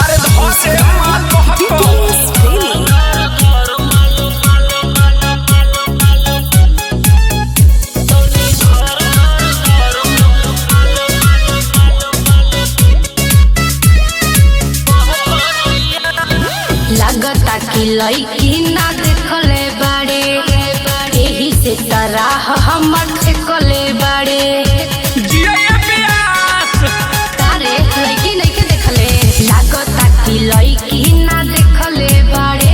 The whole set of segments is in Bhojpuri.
अरे धोसे लगता कि लईकी ना देखले बाड़े, एही से तराह हमर ठेकले बाड़े। तारे लईकी नहीं के देखले, लगता कि लईकी ना देखले बाड़े,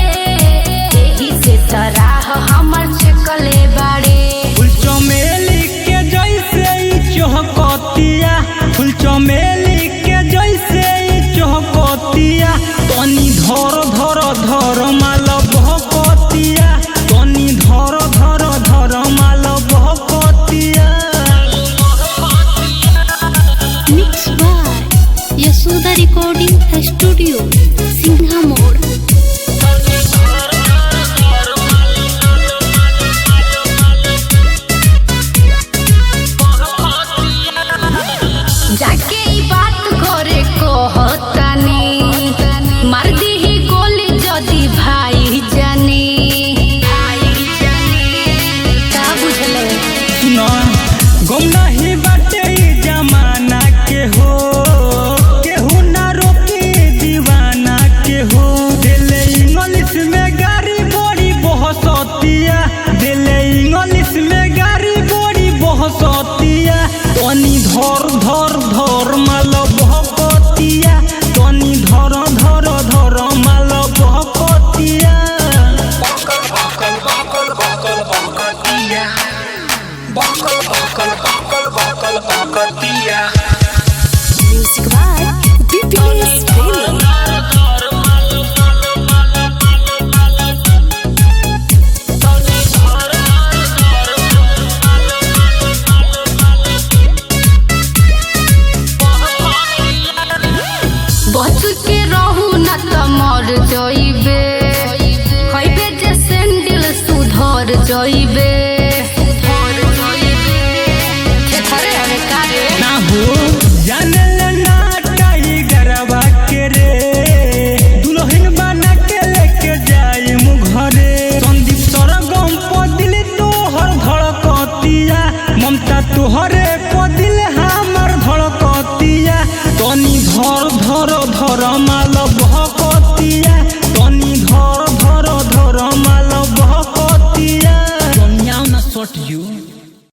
एही से तराह हमर ठेकले बाड़े। फूल चमेली के जैसे चहकतिया, फूल चमेली के जैसे चहकतिया, तनी धर धर धर माल बहकतिया, तनी धर धर धर माल बहकतिया। Mixed by Yashoda Recording Studio, Singha Mode. जाके ई बात करे कहतानी, मार दी ही गोली जदी भाई जानी। का बुझले सुना गम नहीं बाटे ई जमाना के हो, केहू ना रोके दीवाना के हो। दिले इंग्लिश में गाड़ी बड़ी बहसतिया, दिले इंग्लिश में गाड़ी बड़ी बहसतिया, तनी धर धर धर माल बहकतिया, तनी धर धर धर माल बहकतिया। Music by BPS Premium. बच के रहू न त मर जइबे, खइबे जे सैंडल सुधर जइबे। थेथरे हवे कारे ना हो जानल ना टाइगरवा के रे, दुल्हन बना के लेके जाई मुघरे। संदीप सरगम पदिल तोहर धड़कतिया, ममता तोहरे पदिल हमर धड़कतिया, तनी धर धर धर माल बहकतिया, तनी धर धर धर माल बहकतिया। दुनिया ना सट यू